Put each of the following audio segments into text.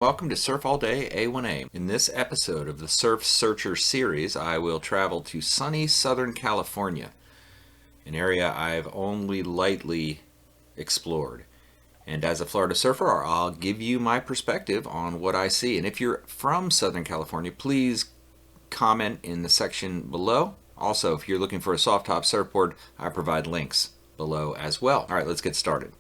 Welcome to Surf All Day A1A. In this episode of the Surf Searcher series, I will travel to sunny Southern California, an area I've only lightly explored. And as a Florida surfer, I'll give you my perspective on what I see. And if you're from Southern California, please comment in the section below. Also, if you're looking for a soft top surfboard, I provide links below as well. All right, let's get started.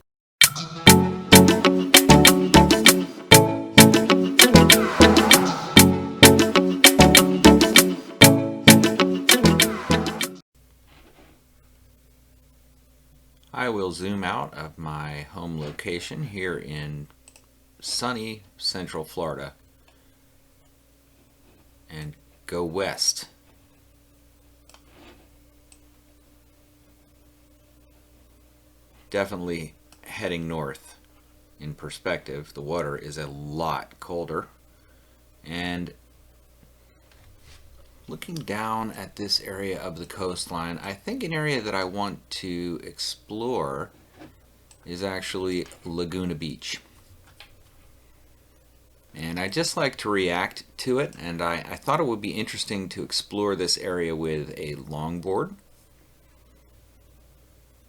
I will zoom out of my home location here in sunny Central Florida and go west. Definitely heading north in perspective. The water is a lot colder, and looking down at this area of the coastline, I think an area that I want to explore is actually Laguna Beach. And I just like to react to it, and I thought it would be interesting to explore this area with a longboard.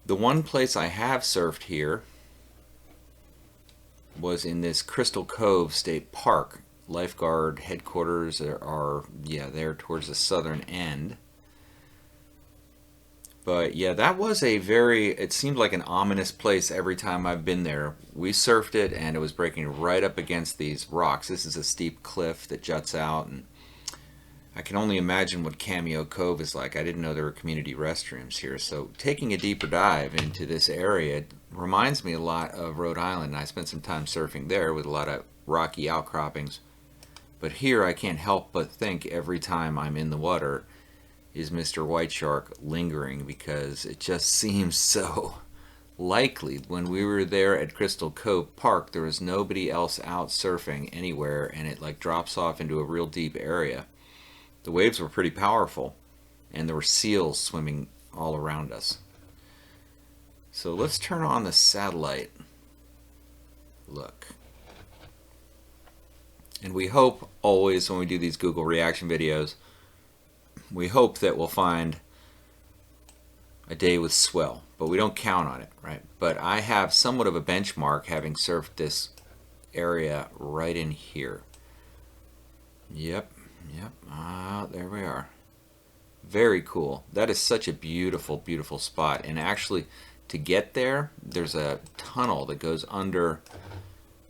The one place I have surfed here was in this Crystal Cove State Park. Lifeguard headquarters are there towards the southern end. But yeah, that was it seemed like an ominous place every time I've been there. We surfed it and it was breaking right up against these rocks. This is a steep cliff that juts out, and I can only imagine what Cameo Cove is like. I didn't know there were community restrooms here. So taking a deeper dive into this area reminds me a lot of Rhode Island. I spent some time surfing there with a lot of rocky outcroppings. But here I can't help but think every time I'm in the water, is Mr. White Shark lingering, because it just seems so likely. When we were there at Crystal Cove Park, there was nobody else out surfing anywhere, and it like drops off into a real deep area. The waves were pretty powerful, and there were seals swimming all around us. So let's turn on the satellite look. And we hope always when we do these Google reaction videos, we hope that we'll find a day with swell, but we don't count on it, right? But I have somewhat of a benchmark having surfed this area right in here. Yep. There we are. Very cool. That is such a beautiful, beautiful spot. And actually, to get there, there's a tunnel that goes under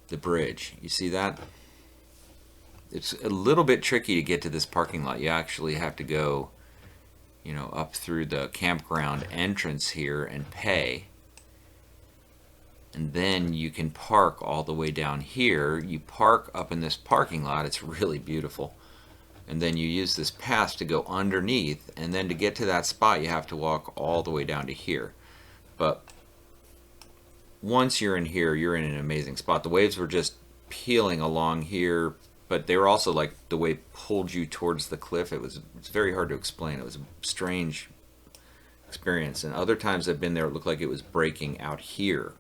the bridge. You see that? It's a little bit tricky to get to this parking lot. You actually have to go, up through the campground entrance here and pay. And then you can park all the way down here. You park up in this parking lot. It's really beautiful. And then you use this path to go underneath. And then to get to that spot, you have to walk all the way down to here. But once you're in here, you're in an amazing spot. The waves were just peeling along here, but they were also like the wave pulled you towards the cliff. It's very hard to explain. It was a strange experience. And other times I've been there, it looked like it was breaking out here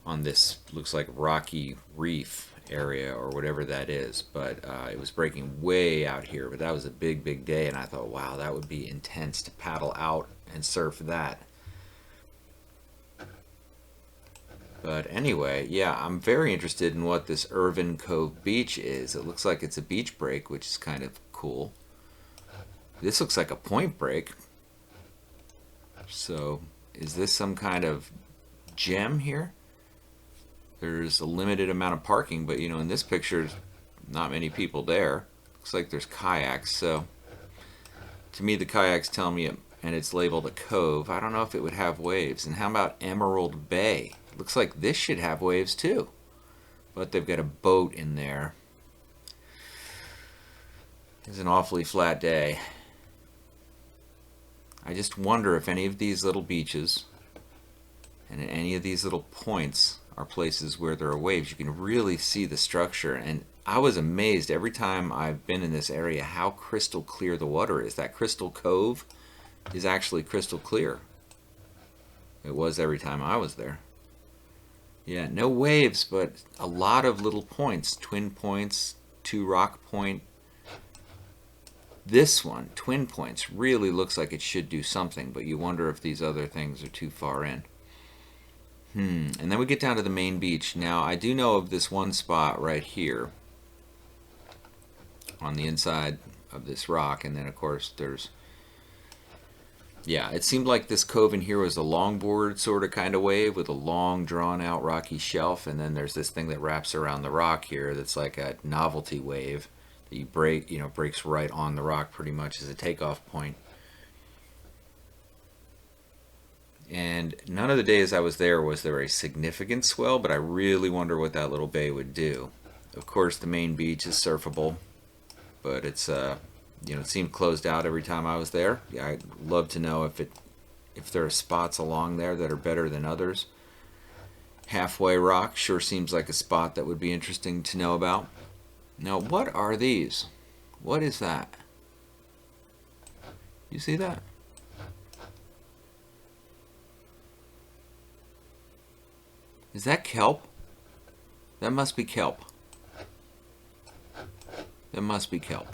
on this, looks like rocky reef area or whatever that is. But it was breaking way out here. But that was a big, big day, and I thought, wow, that would be intense to paddle out and surf that. But anyway, yeah, I'm very interested in what this Irvin Cove Beach is. It looks like it's a beach break, which is kind of cool. This looks like a point break. So, is this some kind of gem here? There's a limited amount of parking, but in this picture, not many people there. Looks like there's kayaks, so to me the kayaks tell me and it's labeled a cove. I don't know if it would have waves. And how about Emerald Bay? Looks like this should have waves too, but they've got a boat in there. It's an awfully flat day. I just wonder if any of these little beaches and any of these little points are places where there are waves. You can really see the structure, and I was amazed every time I've been in this area how crystal clear the water is. That Crystal Cove is actually crystal clear. It was every time I was there. Yeah, no waves, but a lot of little points, twin points, two rock point. This one, twin points, really looks like it should do something, but you wonder if these other things are too far in. And then we get down to the main beach. Now, I do know of this one spot right here on the inside of this rock, and then of course there's, yeah, it seemed like this cove in here was a longboard sort of kind of wave with a long drawn out rocky shelf, and then there's this thing that wraps around the rock here that's like a novelty wave that you break, breaks right on the rock pretty much as a takeoff point. And none of the days I was there was there a significant swell, but I really wonder what that little bay would do. Of course, the main beach is surfable, but it's it seemed closed out every time I was there. Yeah, I'd love to know if there are spots along there that are better than others. Halfway Rock sure seems like a spot that would be interesting to know about. Now, what are these? What is that? You see that? Is that kelp? That must be kelp. That must be kelp.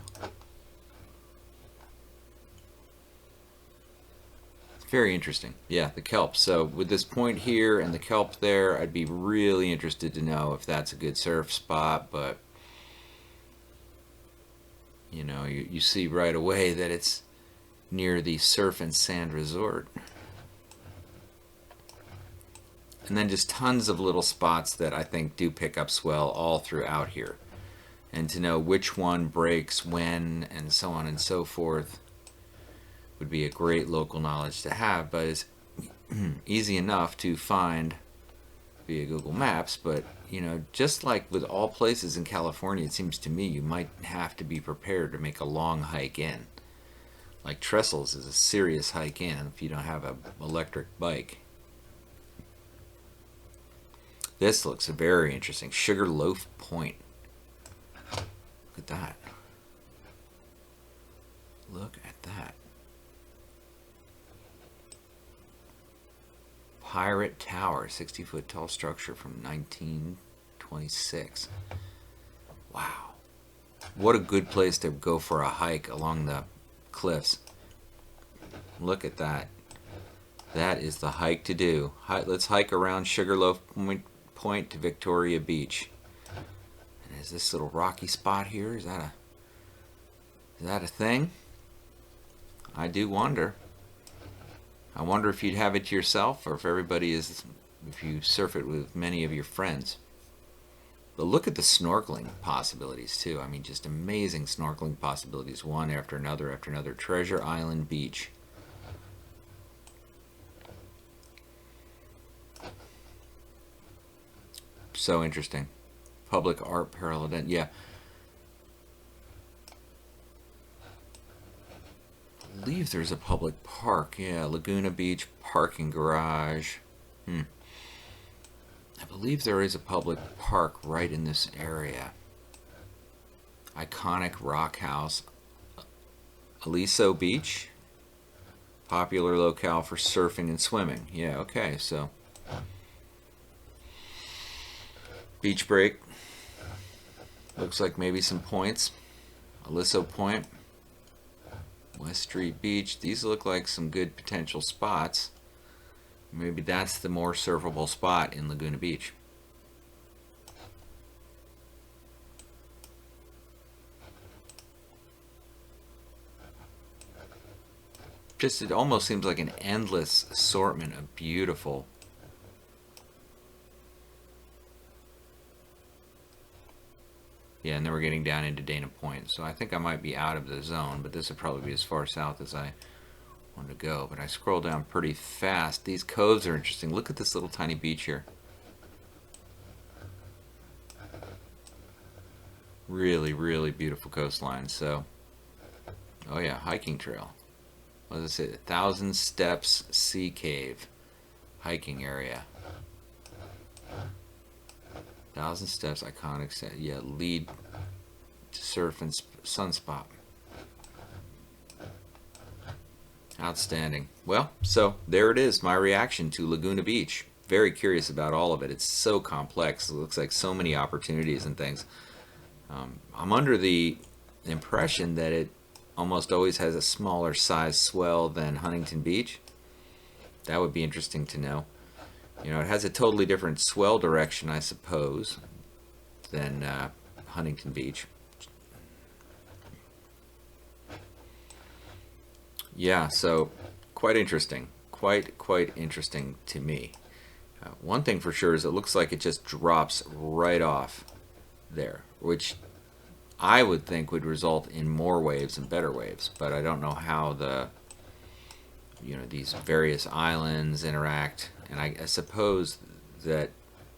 It's very interesting. Yeah, the kelp. So with this point here and the kelp there, I'd be really interested to know if that's a good surf spot, but you see right away that it's near the Surf and Sand Resort. And then just tons of little spots that I think do pick up swell all throughout here. And to know which one breaks when and so on and so forth would be a great local knowledge to have, but it's easy enough to find via Google Maps. But just like with all places in California, it seems to me you might have to be prepared to make a long hike in. Like Trestles is a serious hike in if you don't have an electric bike. This looks very interesting. Sugarloaf Point. Look at that. Look at that. Pirate Tower, 60-foot tall structure from 1926. Wow. What a good place to go for a hike along the cliffs. Look at that. That is the hike to do. Let's hike around Sugarloaf Point to Victoria Beach. And is this little rocky spot here? Is that a thing? I do wonder. I wonder if you'd have it to yourself, or if you surf it with many of your friends. But look at the snorkeling possibilities too. I mean, just amazing snorkeling possibilities, one after another after another. Treasure Island Beach. So interesting. Public art parallel event. Yeah. I believe there's a public park. Yeah, Laguna Beach parking garage. I believe there is a public park right in this area. Iconic rock house. Aliso Beach. Popular locale for surfing and swimming. Yeah, okay, so beach break. Looks like maybe some points. Aliso Point. West Street Beach. These look like some good potential spots. Maybe that's the more surfable spot in Laguna Beach. Just, it almost seems like an endless assortment of beautiful. Yeah, and then we're getting down into Dana Point. So I think I might be out of the zone, but this would probably be as far south as I want to go. But I scroll down pretty fast. These coves are interesting. Look at this little tiny beach here. Really, really beautiful coastline. So, oh yeah, hiking trail. What does it say? 1,000 Steps Sea Cave hiking area. 1,000 Steps, iconic set. Yeah, lead to surf and sunspot. Outstanding. Well, so there it is, my reaction to Laguna Beach. very curious about all of it. It's so complex. It looks like so many opportunities and things. I'm under the impression that it almost always has a smaller size swell than Huntington Beach. That would be interesting to know. You know, it has a totally different swell direction, I suppose, than Huntington Beach. Yeah, so quite interesting. Quite interesting to me. One thing for sure is it looks like it just drops right off there, which I would think would result in more waves and better waves, but I don't know how these various islands interact, and I suppose that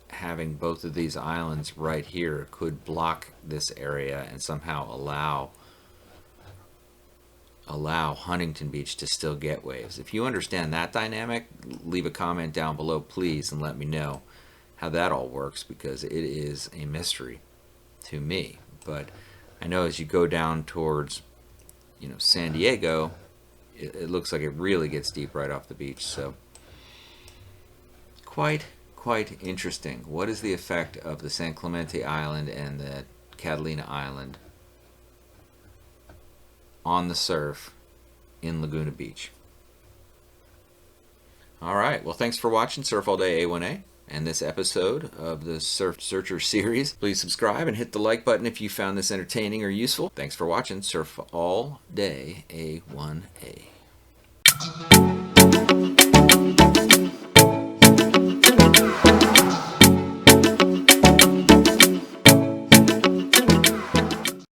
having both of these islands right here could block this area and somehow allow Huntington Beach to still get waves. If you understand that dynamic, leave a comment down below, please, and let me know how that all works, because it is a mystery to me. But I know as you go down towards, San Diego, it looks like it really gets deep right off the beach. So quite interesting. What is the effect of the San Clemente Island and the Catalina Island on the surf in Laguna Beach? All right, well, thanks for watching Surf All Day A1A and this episode of the Surf Searcher series. Please subscribe and hit the like button if you found this entertaining or useful. Thanks for watching Surf All Day A1A.